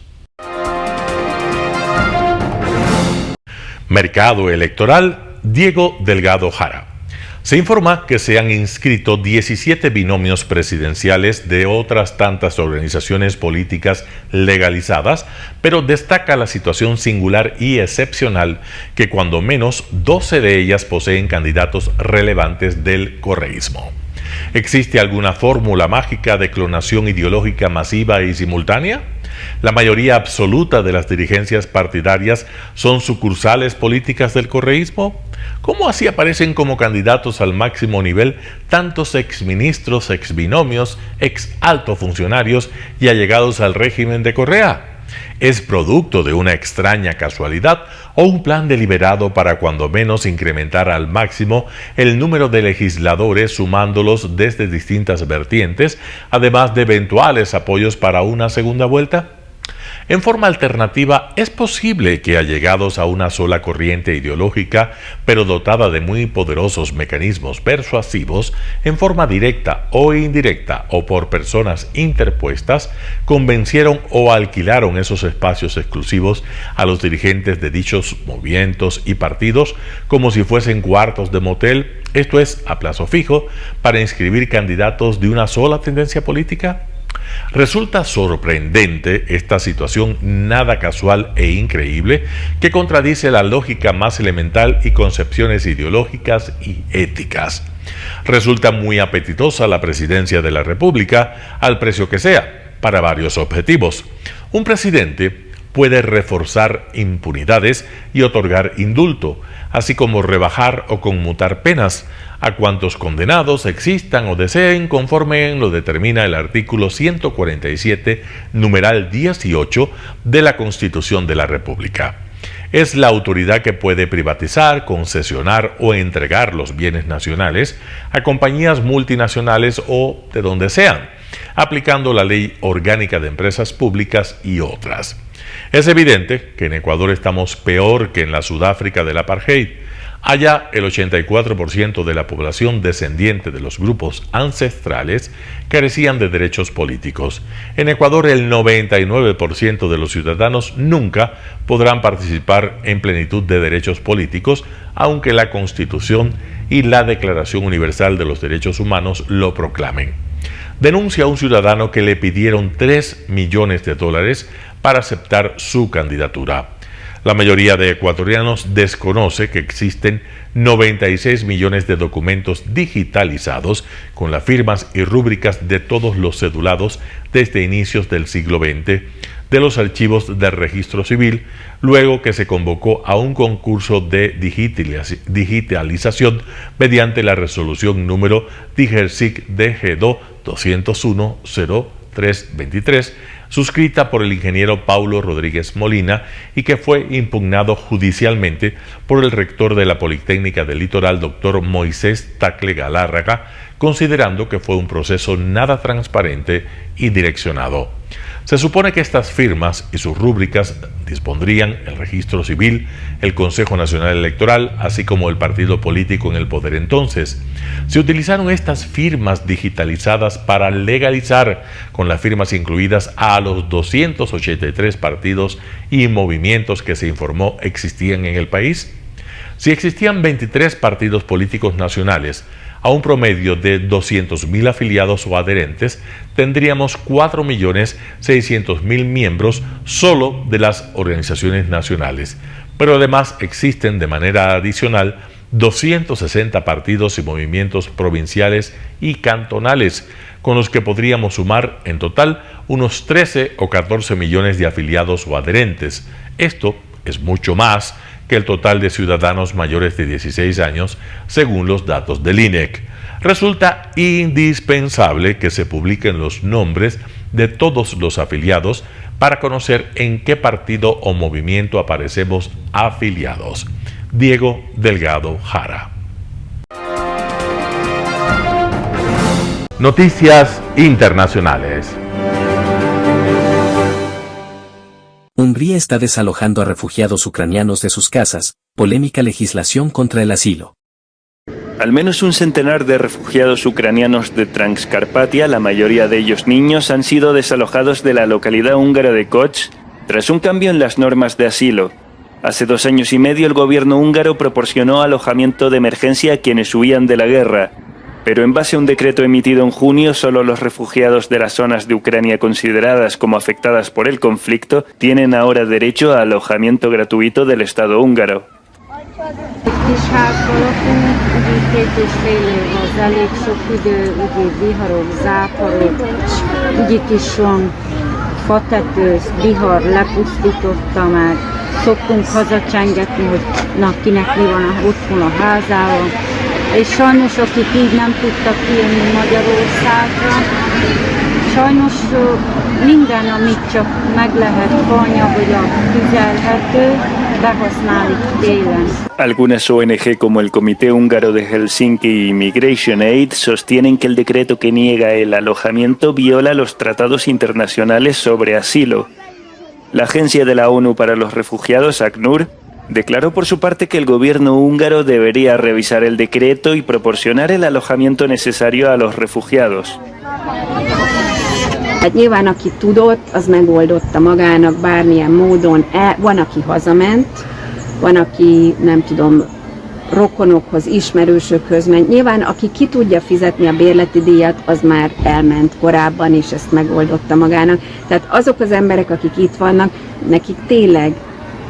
Mercado electoral, Diego Delgado Jara. Se informa que se han inscrito 17 binomios presidenciales de otras tantas organizaciones políticas legalizadas, pero destaca la situación singular y excepcional que cuando menos 12 de ellas poseen candidatos relevantes del correísmo. ¿Existe alguna fórmula mágica de clonación ideológica masiva y simultánea? La mayoría absoluta de las dirigencias partidarias son sucursales políticas del correísmo. ¿Cómo así aparecen como candidatos al máximo nivel tantos exministros, exbinomios, ex altos funcionarios y allegados al régimen de Correa? ¿Es producto de una extraña casualidad o un plan deliberado para cuando menos incrementar al máximo el número de legisladores sumándolos desde distintas vertientes, además de eventuales apoyos para una segunda vuelta? En forma alternativa, es posible que allegados a una sola corriente ideológica, pero dotada de muy poderosos mecanismos persuasivos, en forma directa o indirecta o por personas interpuestas, convencieron o alquilaron esos espacios exclusivos a los dirigentes de dichos movimientos y partidos como si fuesen cuartos de motel, esto es, a plazo fijo, para inscribir candidatos de una sola tendencia política? Resulta sorprendente esta situación nada casual e increíble que contradice la lógica más elemental y concepciones ideológicas y éticas. Resulta muy apetitosa la presidencia de la República, al precio que sea, para varios objetivos. Un presidente puede reforzar impunidades y otorgar indulto, así como rebajar o conmutar penas a cuantos condenados existan o deseen conforme lo determina el artículo 147, numeral 18 de la Constitución de la República. Es la autoridad que puede privatizar, concesionar o entregar los bienes nacionales a compañías multinacionales o de donde sean, aplicando la Ley Orgánica de Empresas Públicas y otras. Es evidente que en Ecuador estamos peor que en la Sudáfrica del apartheid. Allá el 84% de la población descendiente de los grupos ancestrales carecían de derechos políticos. En Ecuador el 99% de los ciudadanos nunca podrán participar en plenitud de derechos políticos, aunque la Constitución y la Declaración Universal de los Derechos Humanos lo proclamen. Denuncia a un ciudadano que le pidieron $3 millones para aceptar su candidatura. La mayoría de ecuatorianos desconoce que existen 96 millones de documentos digitalizados con las firmas y rúbricas de todos los cedulados desde inicios del siglo XX de los archivos del registro civil, luego que se convocó a un concurso de digitalización mediante la resolución número DIGERSIC DG2 201-0323, suscrita por el ingeniero Paulo Rodríguez Molina y que fue impugnado judicialmente por el rector de la Politécnica del Litoral, doctor Moisés Tacle Galárraga, considerando que fue un proceso nada transparente y direccionado. Se supone que estas firmas y sus rúbricas dispondrían el registro civil, el Consejo Nacional Electoral, así como el partido político en el poder entonces. Se utilizaron estas firmas digitalizadas para legalizar con las firmas incluidas a los 283 partidos y movimientos que se informó existían en el país. Si existían 23 partidos políticos nacionales, a un promedio de 200.000 afiliados o adherentes, tendríamos 4.600.000 miembros solo de las organizaciones nacionales. Pero además existen de manera adicional 260 partidos y movimientos provinciales y cantonales, con los que podríamos sumar en total unos 13 o 14 millones de afiliados o adherentes. Esto es mucho más que el total de ciudadanos mayores de 16 años, según los datos del INEC. Resulta indispensable que se publiquen los nombres de todos los afiliados para conocer en qué partido o movimiento aparecemos afiliados. Diego Delgado Jara. Noticias internacionales. Hungría está desalojando a refugiados ucranianos de sus casas, polémica legislación contra el asilo. Al menos un centenar de refugiados ucranianos de Transcarpatia, la mayoría de ellos niños, han sido desalojados de la localidad húngara de Kocs tras un cambio en las normas de asilo. Hace 2 años y medio el gobierno húngaro proporcionó alojamiento de emergencia a quienes huían de la guerra, pero en base a un decreto emitido en junio, solo los refugiados de las zonas de Ucrania consideradas como afectadas por el conflicto tienen ahora derecho a alojamiento gratuito del Estado húngaro. És sajnos, akik így nem tudtak kijönni Magyarországra, sajnos minden, amit csak meg lehet fanya, vagy a tüzelhető, behasználik télen. Algunas ONG como el Comité Húngaro de Helsinki y Migration Aid sostienen que el decreto que niega el alojamiento viola los tratados internacionales sobre asilo. La Agencia de la ONU para los Refugiados, ACNUR, declaró por su parte que el gobierno húngaro debería revisar el decreto y proporcionar el alojamiento necesario a los refugiados. Hát nyilván aki tudott, az megoldotta magának bármilyen módon. Van, aki hazament, van, aki nem tudom, rokonokhoz, ismerősökhöz ment. Nyilván aki ki tudja fizetni a bérleti díjat, az már elment korábban, és ezt megoldotta magának. Tehát azok az emberek, akik itt vannak, nekik tényleg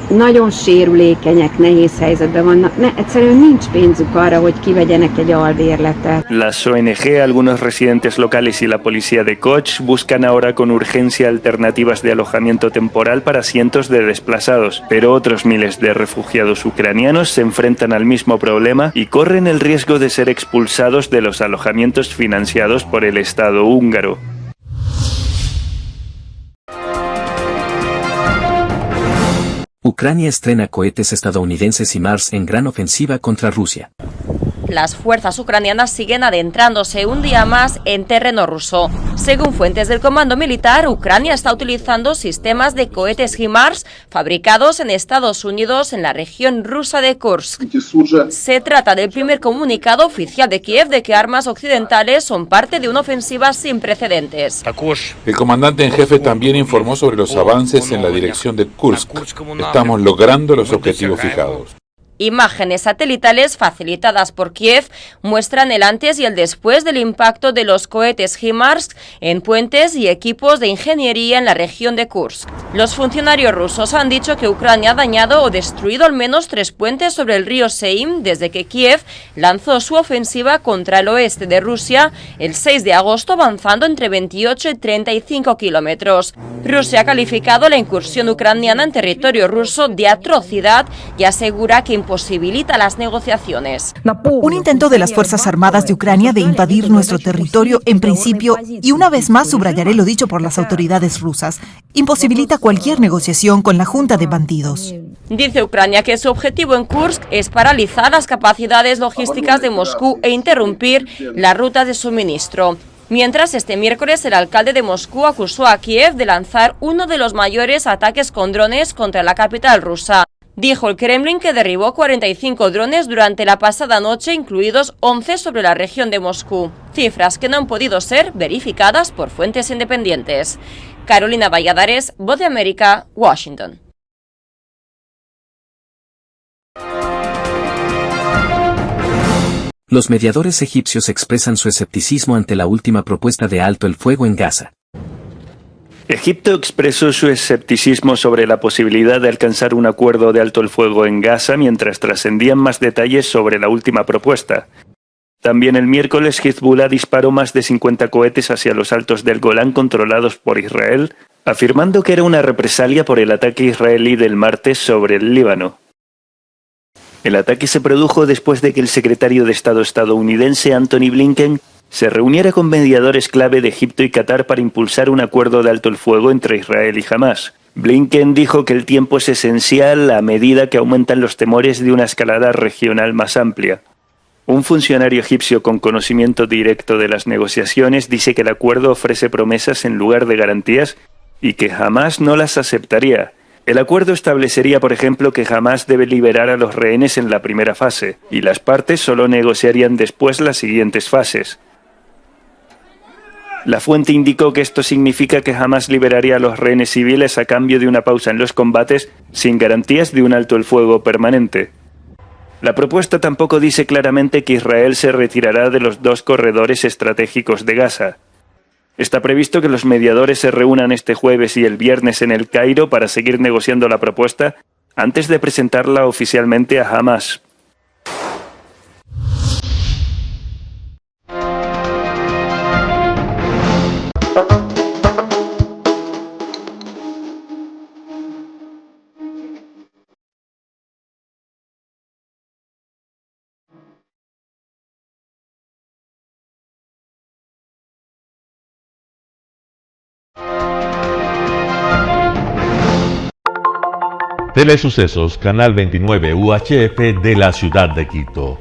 nagyon sérülékenyek, nehéz helyzetben vannak, egyszerűen nincs pénzük arra, hogy kivegyenek egy albérletet. Las ONG, algunos residentes locales y la policía de Kocs buscan ahora con urgencia alternativas de alojamiento temporal para cientos de desplazados, pero otros miles de refugiados ucranianos se enfrentan al mismo problema y corren el riesgo de ser expulsados de los alojamientos financiados por el Estado húngaro. Ucrania estrena cohetes estadounidenses HIMARS en gran ofensiva contra Rusia. Las fuerzas ucranianas siguen adentrándose un día más en terreno ruso. Según fuentes del comando militar, Ucrania está utilizando sistemas de cohetes HIMARS fabricados en Estados Unidos en la región rusa de Kursk. Se trata del primer comunicado oficial de Kiev de que armas occidentales son parte de una ofensiva sin precedentes. El comandante en jefe también informó sobre los avances en la dirección de Kursk. Estamos logrando los objetivos fijados. Imágenes satelitales facilitadas por Kiev muestran el antes y el después del impacto de los cohetes HIMARS en puentes y equipos de ingeniería en la región de Kursk. Los funcionarios rusos han dicho que Ucrania ha dañado o destruido al menos 3 puentes sobre el río Seim desde que Kiev lanzó su ofensiva contra el oeste de Rusia el 6 de agosto, avanzando entre 28 y 35 kilómetros. Rusia ha calificado la incursión ucraniana en territorio ruso de atrocidad y asegura que imposibilita las negociaciones. Un intento de las Fuerzas Armadas de Ucrania de invadir nuestro territorio en principio, y una vez más subrayaré lo dicho por las autoridades rusas, imposibilita cualquier negociación con la Junta de Bandidos. Dice Ucrania que su objetivo en Kursk es paralizar las capacidades logísticas de Moscú e interrumpir la ruta de suministro. Mientras, este miércoles el alcalde de Moscú acusó a Kiev de lanzar uno de los mayores ataques con drones contra la capital rusa. Dijo el Kremlin que derribó 45 drones durante la pasada noche, incluidos 11 sobre la región de Moscú. Cifras que no han podido ser verificadas por fuentes independientes. Carolina Valladares, Voz de América, Washington. Los mediadores egipcios expresan su escepticismo ante la última propuesta de alto el fuego en Gaza. Egipto expresó su escepticismo sobre la posibilidad de alcanzar un acuerdo de alto el fuego en Gaza mientras trascendían más detalles sobre la última propuesta. También el miércoles Hezbollah disparó más de 50 cohetes hacia los altos del Golán controlados por Israel, afirmando que era una represalia por el ataque israelí del martes sobre el Líbano. El ataque se produjo después de que el secretario de Estado estadounidense Antony Blinken se reuniera con mediadores clave de Egipto y Qatar para impulsar un acuerdo de alto el fuego entre Israel y Hamás. Blinken dijo que el tiempo es esencial a medida que aumentan los temores de una escalada regional más amplia. Un funcionario egipcio con conocimiento directo de las negociaciones dice que el acuerdo ofrece promesas en lugar de garantías y que Hamás no las aceptaría. El acuerdo establecería, por ejemplo, que Hamás debe liberar a los rehenes en la primera fase y las partes solo negociarían después las siguientes fases. La fuente indicó que esto significa que Hamás liberaría a los rehenes civiles a cambio de una pausa en los combates sin garantías de un alto el fuego permanente. La propuesta tampoco dice claramente que Israel se retirará de los 2 corredores estratégicos de Gaza. Está previsto que los mediadores se reúnan este jueves y el viernes en El Cairo para seguir negociando la propuesta antes de presentarla oficialmente a Hamás. Telesucesos, Canal 29 UHF de la ciudad de Quito.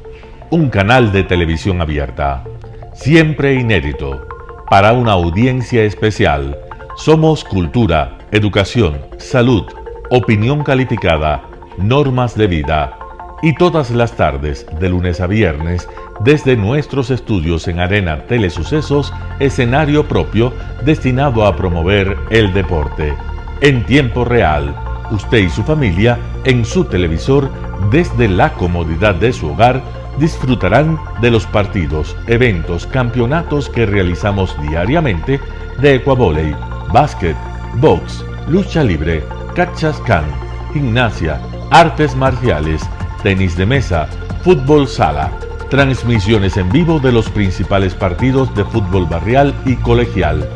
Un canal de televisión abierta, siempre inédito, para una audiencia especial. Somos cultura, educación, salud, opinión calificada, normas de vida. Y todas las tardes, de lunes a viernes, desde nuestros estudios en Arena Telesucesos, escenario propio destinado a promover el deporte. En tiempo real, usted y su familia, en su televisor, desde la comodidad de su hogar, disfrutarán de los partidos, eventos, campeonatos que realizamos diariamente de ecuavóley, básquet, box, lucha libre, cachascán, gimnasia, artes marciales, tenis de mesa, fútbol sala, transmisiones en vivo de los principales partidos de fútbol barrial y colegial.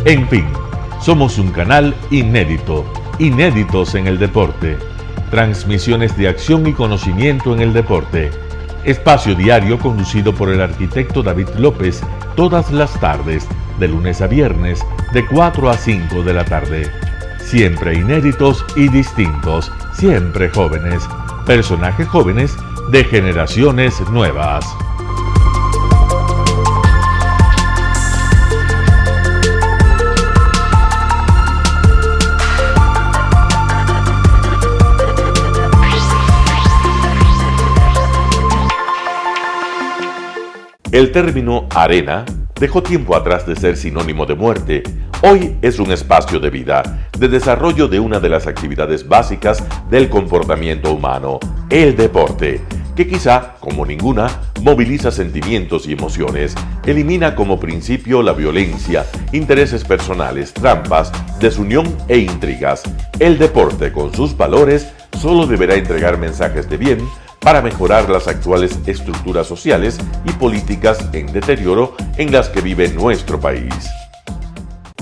En fin, somos un canal inédito. Inéditos en el deporte, transmisiones de acción y conocimiento en el deporte, espacio diario conducido por el arquitecto David López todas las tardes, de lunes a viernes, de 4 a 5 de la tarde. Siempre inéditos y distintos, siempre jóvenes, personajes jóvenes de generaciones nuevas. El término arena dejó tiempo atrás de ser sinónimo de muerte. Hoy es un espacio de vida, de desarrollo de una de las actividades básicas del comportamiento humano, el deporte, que quizá, como ninguna, moviliza sentimientos y emociones, elimina como principio la violencia, intereses personales, trampas, desunión e intrigas. El deporte, con sus valores, solo deberá entregar mensajes de bien para mejorar las actuales estructuras sociales y políticas en deterioro en las que vive nuestro país.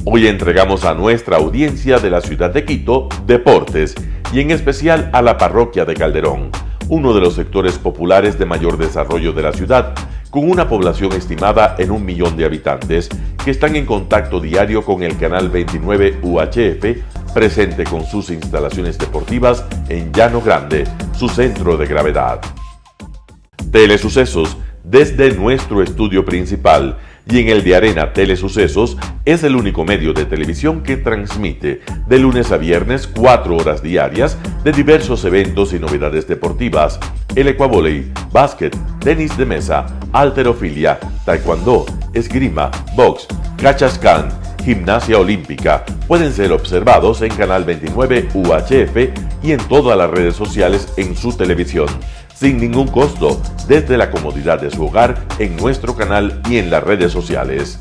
Hoy entregamos a nuestra audiencia de la ciudad de Quito deportes y en especial a la parroquia de Calderón, uno de los sectores populares de mayor desarrollo de la ciudad, con una población estimada en 1 millón de habitantes que están en contacto diario con el canal 29 UHF, presente con sus instalaciones deportivas en Llano Grande, su centro de gravedad. Telesucesos, desde nuestro estudio principal y en el de Arena Telesucesos, es el único medio de televisión que transmite de lunes a viernes 4 horas diarias de diversos eventos y novedades deportivas: el ecuavóley, básquet, tenis de mesa, halterofilia, taekwondo, esgrima, box, cachascán, gimnasia olímpica. Pueden ser observados en Canal 29 UHF y en todas las redes sociales en su televisión, sin ningún costo, desde la comodidad de su hogar, en nuestro canal y en las redes sociales.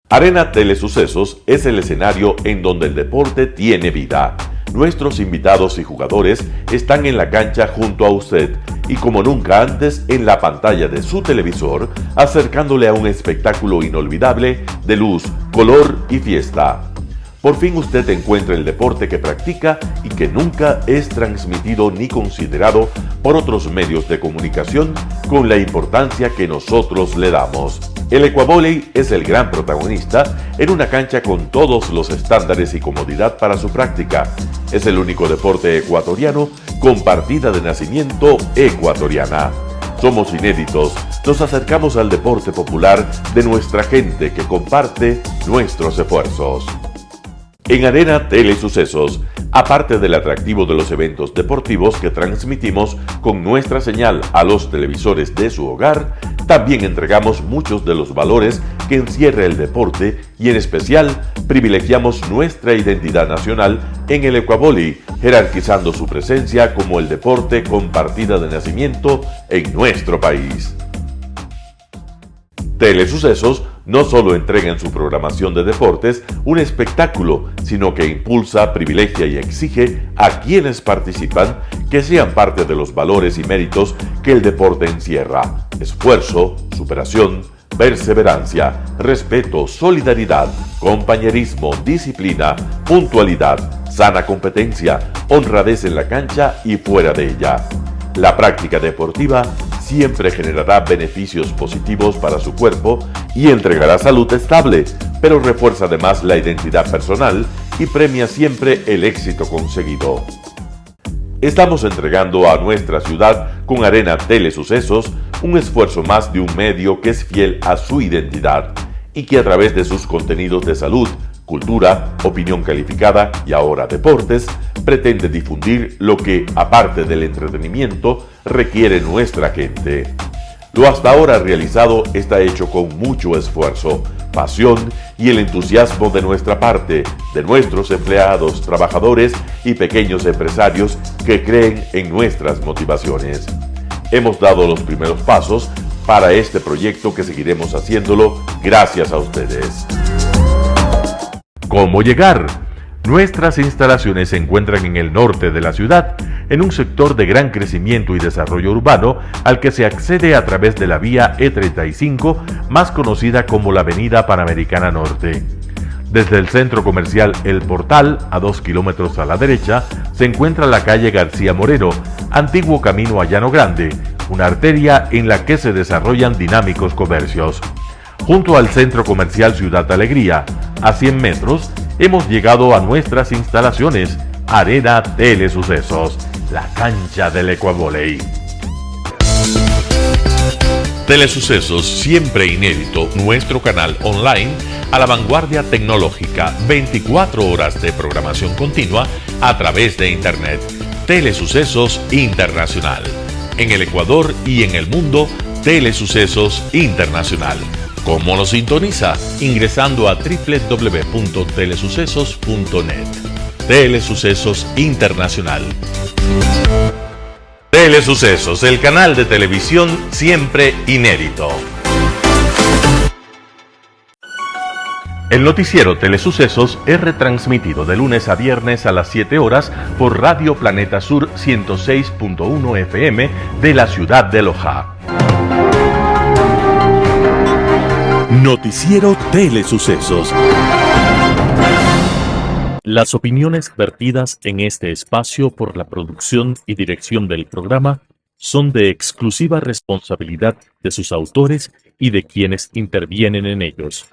Arena Telesucesos es el escenario en donde el deporte tiene vida. Nuestros invitados y jugadores están en la cancha junto a usted y como nunca antes en la pantalla de su televisor, acercándole a un espectáculo inolvidable de luz, color y fiesta. por fin usted encuentra el deporte que practica y que nunca es transmitido ni considerado por otros medios de comunicación con la importancia que nosotros le damos. El ecuavóley es el gran protagonista en una cancha con todos los estándares y comodidad para su práctica. Es el único deporte ecuatoriano con partida de nacimiento ecuatoriana. Somos inéditos, nos acercamos al deporte popular de nuestra gente que comparte nuestros esfuerzos. En Arena Telesucesos, aparte del atractivo de los eventos deportivos que transmitimos con nuestra señal a los televisores de su hogar, también entregamos muchos de los valores que encierra el deporte y en especial privilegiamos nuestra identidad nacional en el ecuavóley, jerarquizando su presencia como el deporte con partida de nacimiento en nuestro país. Telesucesos no solo entrega en su programación de deportes un espectáculo, sino que impulsa, privilegia y exige a quienes participan que sean parte de los valores y méritos que el deporte encierra: esfuerzo, superación, perseverancia, respeto, solidaridad, compañerismo, disciplina, puntualidad, sana competencia, honradez en la cancha y fuera de ella. La práctica deportiva siempre generará beneficios positivos para su cuerpo y entregará salud estable, pero refuerza además la identidad personal y premia siempre el éxito conseguido. Estamos entregando a nuestra ciudad con Arena Telesucesos un esfuerzo más de un medio que es fiel a su identidad y que a través de sus contenidos de salud, cultura, opinión calificada y ahora deportes, pretende difundir lo que, aparte del entretenimiento, requiere nuestra gente. Lo hasta ahora realizado está hecho con mucho esfuerzo, pasión y el entusiasmo de nuestra parte, de nuestros empleados, trabajadores y pequeños empresarios que creen en nuestras motivaciones. Hemos dado los primeros pasos para este proyecto que seguiremos haciéndolo gracias a ustedes. ¿Cómo llegar? Nuestras instalaciones se encuentran en el norte de la ciudad, en un sector de gran crecimiento y desarrollo urbano al que se accede a través de la vía E35, más conocida como la Avenida Panamericana Norte. Desde el centro comercial El Portal, a 2 kilómetros a la derecha, se encuentra la calle García Moreno, antiguo camino a Llano Grande, una arteria en la que se desarrollan dinámicos comercios. Junto al centro comercial Ciudad Alegría, a 100 metros, hemos llegado a nuestras instalaciones, Arena Telesucesos, la cancha del ecuavóley. Telesucesos, siempre inédito, nuestro canal online a la vanguardia tecnológica, 24 horas de programación continua a través de Internet. Telesucesos Internacional. En el Ecuador y en el mundo, Telesucesos Internacional. ¿Cómo nos sintoniza? Ingresando a www.telesucesos.net. Telesucesos Internacional. Telesucesos, el canal de televisión siempre inédito. El noticiero Telesucesos es retransmitido de lunes a viernes a las 7 horas por Radio Planeta Sur 106.1 FM de la ciudad de Loja. Noticiero Telesucesos. Las opiniones vertidas en este espacio por la producción y dirección del programa son de exclusiva responsabilidad de sus autores y de quienes intervienen en ellos.